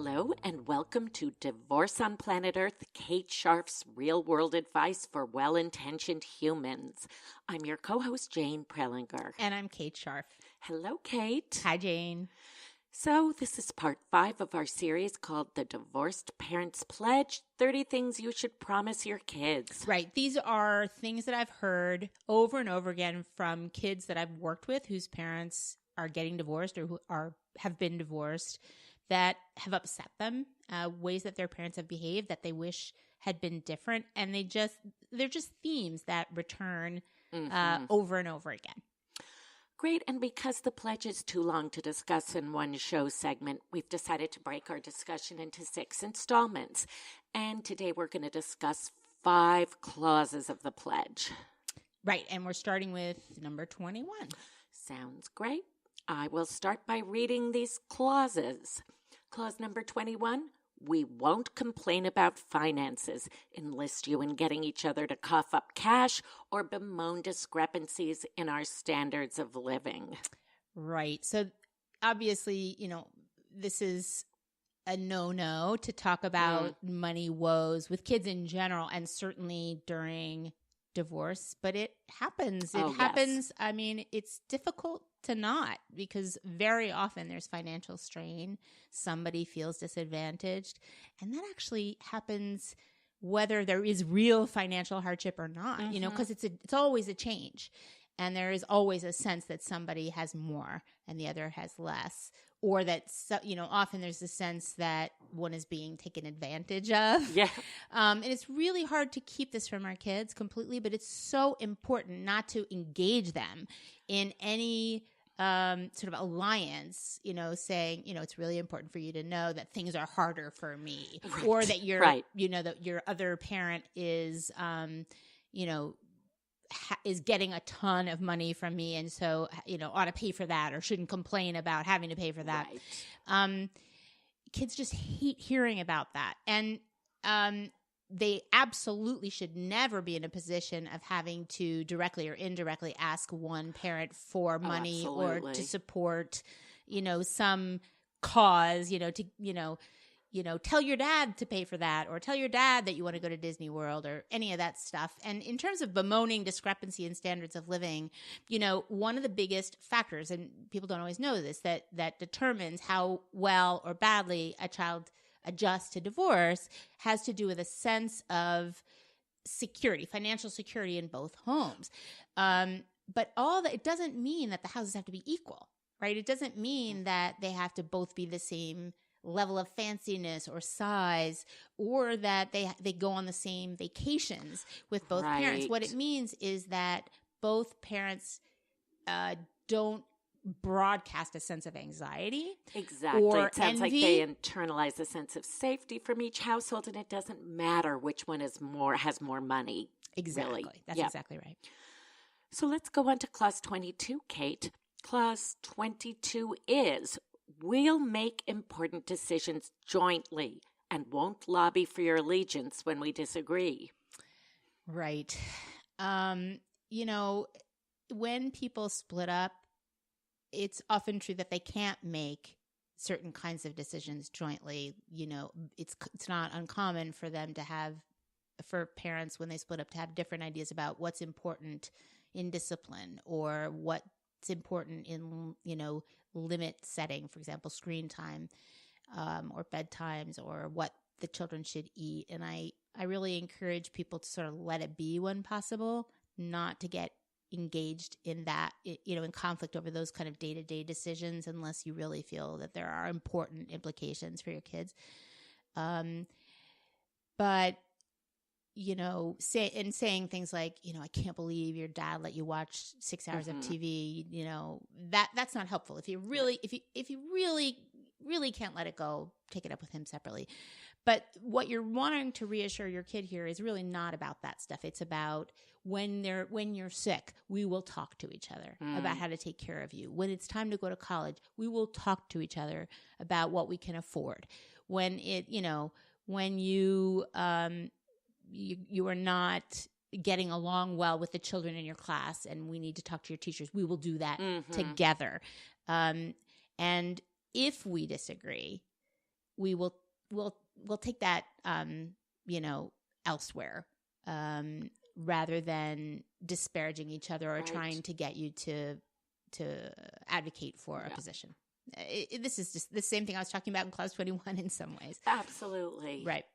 Hello and welcome to Divorce on Planet Earth, Kate Scharf's real-world advice for well-intentioned humans. I'm your co-host, Jane Prelinger. And I'm Kate Scharf. Hello, Kate. Hi, Jane. So this is part 5 of our series called The Divorced Parents Pledge, 30 Things You Should Promise Your Kids. Right. These are things that I've heard over and over again from kids that I've worked with whose parents are getting divorced or who have been divorced that have upset them, ways that their parents have behaved that they wish had been different. And they're just themes that return over and over again. Great, and because the pledge is too long to discuss in one show segment, we've decided to break our discussion into 6 installments. And today we're going to discuss 5 clauses of the pledge. Right, and we're starting with number 21. Sounds great. I will start by reading these clauses. Clause number 21. We won't complain about finances, enlist you in getting each other to cough up cash, or bemoan discrepancies in our standards of living. Right. So obviously, this is a no-no to talk about money woes with kids in general and certainly during divorce, but it happens. It happens. Yes. I mean, it's difficult to not because very often there's financial strain. Somebody feels disadvantaged. And that actually happens whether there is real financial hardship or not, because it's always a change. And there is always a sense that somebody has more and the other has less. Or that, often there's a sense that one is being taken advantage of. Yeah. And it's really hard to keep this from our kids completely, but it's so important not to engage them in any sort of alliance, saying, it's really important for you to know that things are harder for me. Right. Or that you're, that your other parent is, is getting a ton of money from me and so, ought to pay for that or shouldn't complain about having to pay for that. Right. Kids just hate hearing about that. And they absolutely should never be in a position of having to directly or indirectly ask one parent for money or to support, some cause, tell your dad to pay for that or tell your dad that you want to go to Disney World or any of that stuff. And in terms of bemoaning discrepancy in standards of living, one of the biggest factors, and people don't always know this, that determines how well or badly a child adjusts to divorce has to do with a sense of security, financial security in both homes. But all that, it doesn't mean that the houses have to be equal, right? It doesn't mean that they have to both be the same level of fanciness or size, or that they go on the same vacations with both parents. What it means is that both parents don't broadcast a sense of anxiety. Exactly. Or it sounds envy. Like they internalize a sense of safety from each household, and it doesn't matter which one has more money. Exactly. Really. That's exactly right. So let's go on to Clause 22, Kate. Clause 22 is, we'll make important decisions jointly and won't lobby for your allegiance when we disagree. Right. When people split up, it's often true that they can't make certain kinds of decisions jointly. It's not uncommon for them to for parents when they split up to have different ideas about what's important in discipline or what's important in, limit setting, for example, screen time or bedtimes or what the children should eat. And I really encourage people to sort of let it be when possible, not to get engaged in that, in conflict over those kind of day-to-day decisions unless you really feel that there are important implications for your kids. But saying things like, I can't believe your dad let you watch 6 hours of TV, that's not helpful. If you really can't let it go, take it up with him separately. But what you're wanting to reassure your kid here is really not about that stuff. It's about when you're sick, we will talk to each other about how to take care of you. When it's time to go to college, we will talk to each other about what we can afford. When when you are not getting along well with the children in your class and we need to talk to your teachers, we will do that together. And if we disagree, we'll take that, elsewhere, rather than disparaging each other or trying to get you to advocate for a position. This is just the same thing I was talking about in Clause 21 in some ways. Absolutely. Right.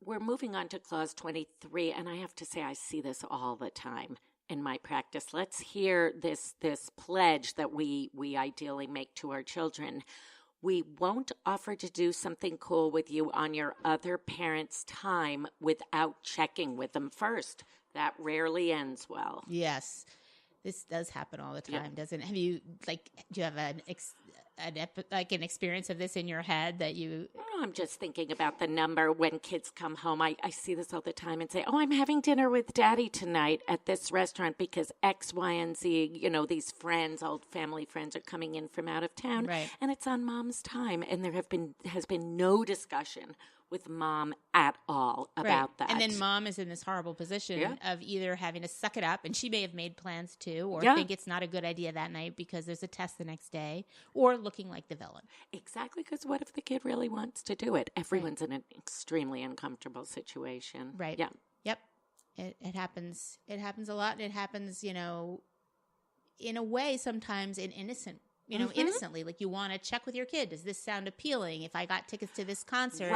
We're moving on to Clause 23, and I have to say I see this all the time in my practice. Let's hear this pledge that we ideally make to our children. We won't offer to do something cool with you on your other parent's time without checking with them first. That rarely ends well. Yes. This does happen all the time, doesn't it? Have you, do you have an experience of this in your head that you... I'm just thinking about the number when kids come home. I see this all the time and say, I'm having dinner with Daddy tonight at this restaurant because X, Y, and Z, these friends, old family friends are coming in from out of town. Right. And it's on Mom's time. And there has been no discussion with Mom at all about that. And then Mom is in this horrible position of either having to suck it up, and she may have made plans too, or think it's not a good idea that night because there's a test the next day, or looking like the villain. Exactly, because what if the kid really wants to do it? Everyone's in an extremely uncomfortable situation. Right. Yeah. Yep. It happens. It happens a lot, and it happens, in a way sometimes innocently, like you want to check with your kid. Does this sound appealing? If I got tickets to this concert,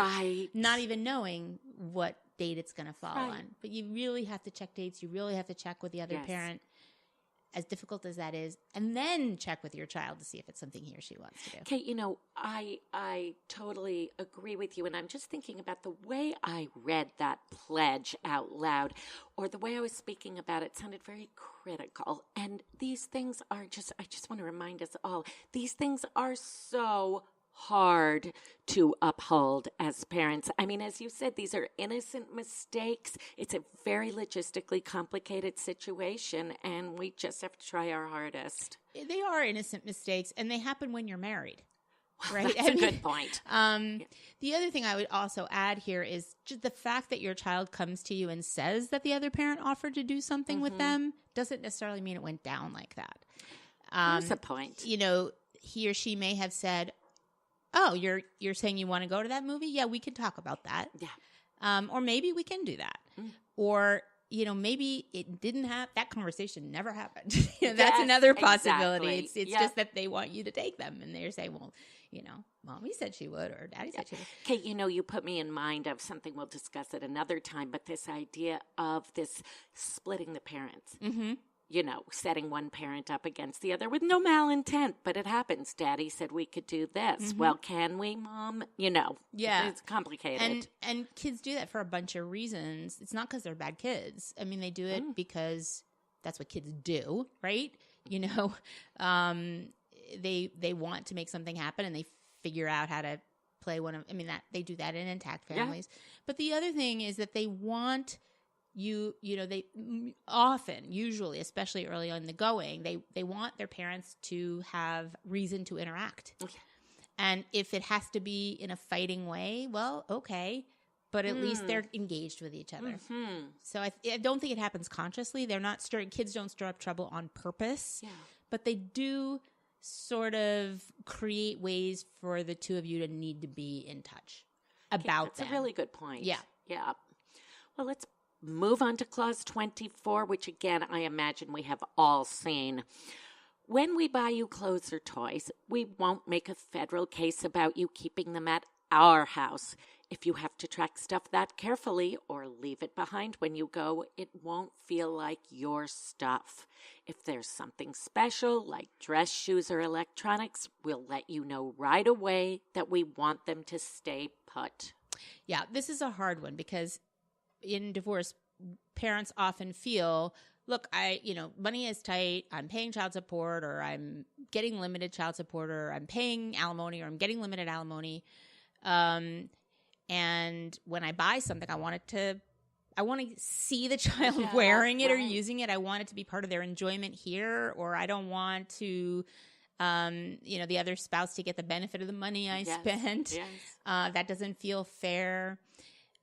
not even knowing what date it's going to fall on. But you really have to check dates. You really have to check with the other parent, as difficult as that is, and then check with your child to see if it's something he or she wants to do. Okay, I totally agree with you, and I'm just thinking about the way I read that pledge out loud, or the way I was speaking about it sounded very critical. And these things are I just want to remind us all, these things are so hard to uphold as parents. I mean, as you said, these are innocent mistakes. It's a very logistically complicated situation, and we just have to try our hardest. They are innocent mistakes, and they happen when you're married. Right? That's a good point. The other thing I would also add here is just the fact that your child comes to you and says that the other parent offered to do something with them doesn't necessarily mean it went down like that. That's a point. He or she may have said, "Oh, you're saying you want to go to that movie? Yeah, we could talk about that. Yeah. Or maybe we can do that. Or, maybe it didn't have that conversation never happened. That's another possibility. Exactly. It's just that they want you to take them, and they say, well, Mommy said she would, or Daddy said she would. Okay, you put me in mind of something we'll discuss at another time, but this idea of this splitting the parents. Mm-hmm. Setting one parent up against the other with no malintent, but it happens. Daddy said we could do this. Mm-hmm. Well, can we, Mom? It's complicated. And kids do that for a bunch of reasons. It's not because they're bad kids. I mean, they do it because that's what kids do, right? They want to make something happen, and they figure out how to play that they do that in intact families. Yeah. But the other thing is that they want they often, usually, especially early on in the going, they want their parents to have reason to interact. Okay. And if it has to be in a fighting way, well, okay, but at least they're engaged with each other. Mm-hmm. So I don't think it happens consciously. Kids don't stir up trouble on purpose, but they do sort of create ways for the two of you to need to be in touch about them. That's a really good point. Yeah. Yeah. Well, let's move on to Clause 24, which again, I imagine we have all seen. When we buy you clothes or toys, we won't make a federal case about you keeping them at our house. If you have to track stuff that carefully or leave it behind when you go, it won't feel like your stuff. If there's something special, like dress, shoes, or electronics, we'll let you know right away that we want them to stay put. Yeah, this is a hard one because in divorce, parents often feel, look, money is tight. I'm paying child support, or I'm getting limited child support, or I'm paying alimony, or I'm getting limited alimony. And when I buy something, I want to see the child wearing it or using it. I want it to be part of their enjoyment here, or I don't want to, the other spouse to get the benefit of the money I spent. Yes. That doesn't feel fair.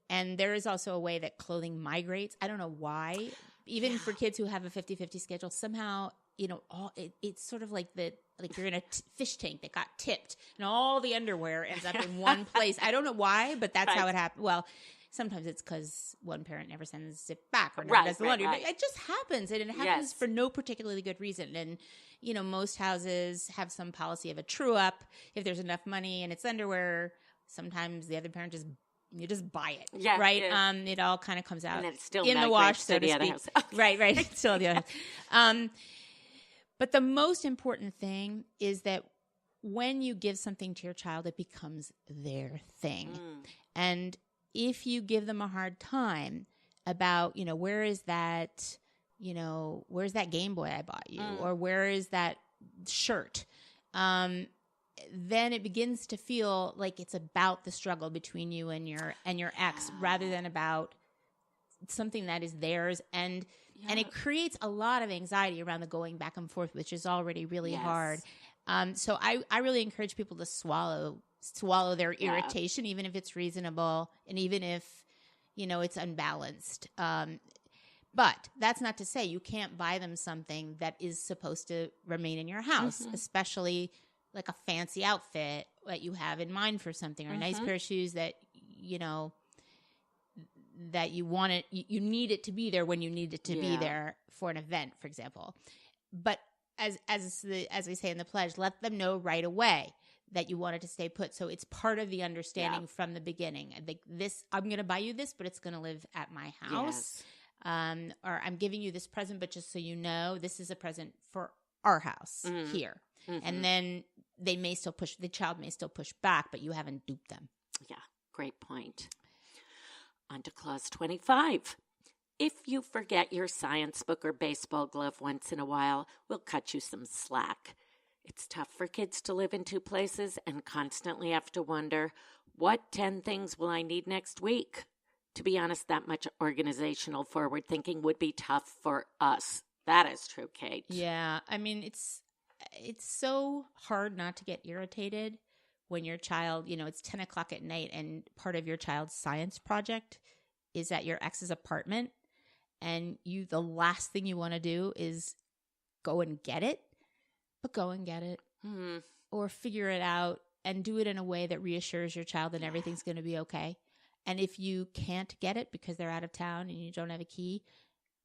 And there is also a way that clothing migrates. I don't know why. Even for kids who have a 50-50 schedule, somehow it's sort of like you're in a fish tank that got tipped and all the underwear ends up in one place. I don't know why, but that's how it happened. Well, sometimes it's because one parent never sends it back or never does the laundry. But it just happens, and it happens for no particularly good reason. And, most houses have some policy of a true-up. If there's enough money and it's underwear, sometimes the other parent you just buy it, right? Yeah. It all kind of comes out and it's still in the wash, so to speak. Right. It's still the other house. But the most important thing is that when you give something to your child, it becomes their thing. And if you give them a hard time about, where's that Game Boy I bought you, or where is that shirt, then it begins to feel like it's about the struggle between you and your ex, rather than about something that is theirs. And it creates a lot of anxiety around the going back and forth, which is already really hard. So I really encourage people to swallow their irritation, even if it's reasonable and even if, it's unbalanced. But that's not to say you can't buy them something that is supposed to remain in your house, especially like a fancy outfit that you have in mind for something, or a nice pair of shoes that, that you want it, you need it to be there when you need it to be there for an event, for example. But as we say in the pledge, let them know right away that you want it to stay put. So it's part of the understanding from the beginning. I think I'm going to buy you this, but it's going to live at my house. Or I'm giving you this present, but just so you know, this is a present for our house here. And then the child may still push back, but you haven't duped them. Yeah, great point. On to clause 25. If you forget your science book or baseball glove once in a while, we'll cut you some slack. It's tough for kids to live in two places and constantly have to wonder, what 10 things will I need next week? To be honest, that much organizational forward thinking would be tough for us. That is true, Kate. Yeah. I mean, it's so hard not to get irritated when your child, it's 10 o'clock at night and part of your child's science project is at your ex's apartment, and the last thing you want to do is go and get it, but go and get it or figure it out and do it in a way that reassures your child that everything's going to be okay. And if you can't get it because they're out of town and you don't have a key,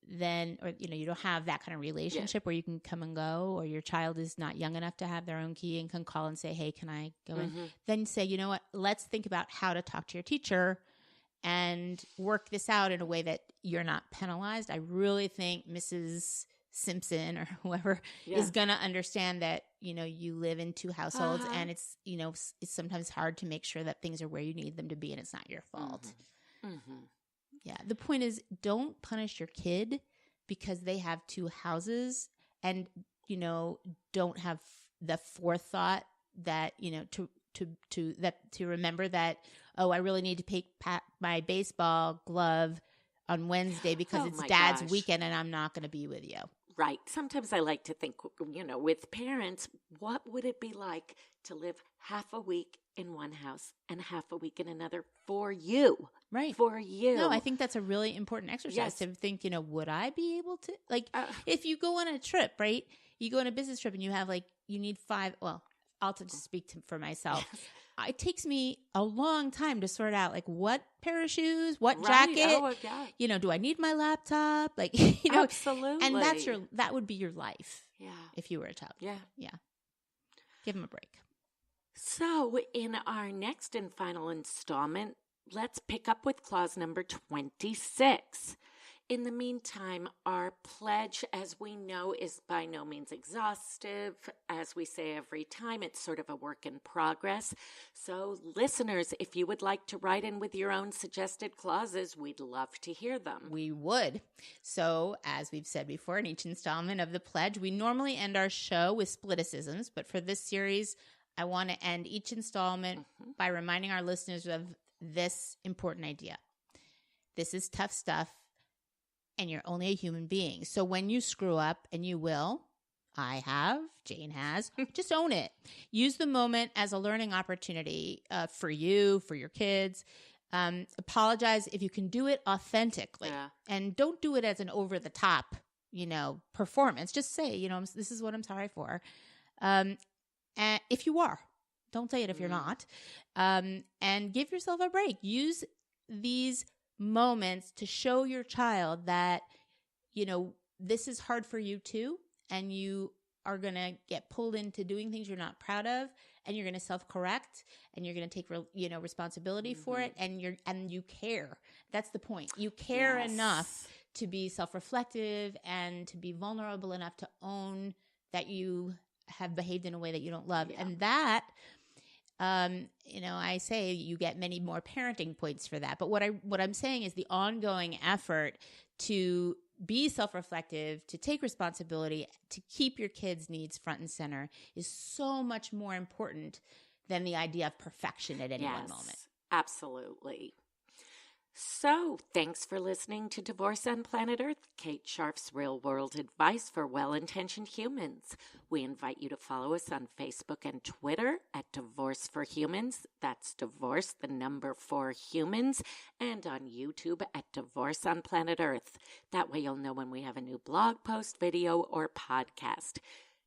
then, or, you don't have that kind of relationship where you can come and go, or your child is not young enough to have their own key and can call and say, hey, can I go in? Then say, you know what, let's think about how to talk to your teacher and work this out in a way that you're not penalized. I really think Mrs. Simpson or whoever is going to understand that, you live in two households and it's, it's sometimes hard to make sure that things are where you need them to be and it's not your fault. Yeah. The point is, don't punish your kid because they have two houses and, don't have the forethought that, to remember that, I really need to pick my baseball glove on Wednesday because it's Dad's weekend and I'm not going to be with you. Right. Sometimes I like to think, with parents, what would it be like to live half a week in one house and half a week in another for you? Right. For you. No, I think that's a really important exercise to think, would I be able to, if you go on a trip, right? You go on a business trip and you have you need 5, well, I'll just speak for myself. Yes. It takes me a long time to sort out what pair of shoes, what jacket, do I need my laptop? Absolutely. And that would be your life. Yeah. If you were a child. Yeah. Yeah. Give them a break. So in our next and final installment, let's pick up with clause number 26. In the meantime, our pledge, as we know, is by no means exhaustive. As we say every time, it's sort of a work in progress. So listeners, if you would like to write in with your own suggested clauses, we'd love to hear them. We would. So as we've said before, in each installment of the pledge, we normally end our show with spliticisms. But for this series, I want to end each installment by reminding our listeners of this important idea. This is tough stuff. And you're only a human being. So when you screw up, and you will, I have, Jane has, just own it. Use the moment as a learning opportunity for you, for your kids. Apologize if you can do it authentically. Yeah. And don't do it as an over-the-top performance. Just say, this is what I'm sorry for. And if you are, don't say it if you're not. And give yourself a break. Use these moments to show your child that, this is hard for you too. And you are going to get pulled into doing things you're not proud of, and you're going to self-correct, and you're going to take responsibility for it, and you care. That's the point. You care enough to be self-reflective and to be vulnerable enough to own that you have behaved in a way that you don't love. Yeah. And that, I say you get many more parenting points for that. But what I'm saying is the ongoing effort to be self-reflective, to take responsibility, to keep your kids' needs front and center is so much more important than the idea of perfection at any one moment. Absolutely. So, thanks for listening to Divorce on Planet Earth, Kate Scharf's real-world advice for well-intentioned humans. We invite you to follow us on Facebook and Twitter at Divorce for Humans. That's Divorce, the number 4 humans, and on YouTube at Divorce on Planet Earth. That way you'll know when we have a new blog post, video, or podcast.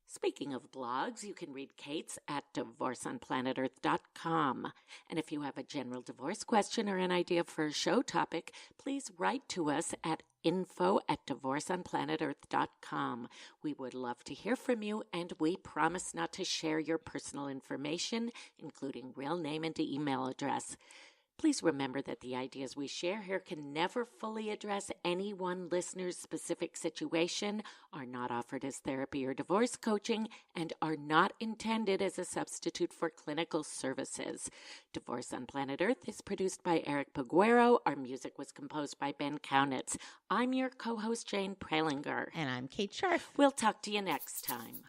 Speaking of blogs, you can read Kate's at divorceonplanetearth.com. And if you have a general divorce question or an idea for a show topic, please write to us at info@divorceonplanetearth.com. We would love to hear from you, and we promise not to share your personal information, including real name and email address. Please remember that the ideas we share here can never fully address any one listener's specific situation, are not offered as therapy or divorce coaching, and are not intended as a substitute for clinical services. Divorce on Planet Earth is produced by Eric Paguero. Our music was composed by Ben Kaunitz. I'm your co-host, Jane Prelinger. And I'm Kate Scharf. We'll talk to you next time.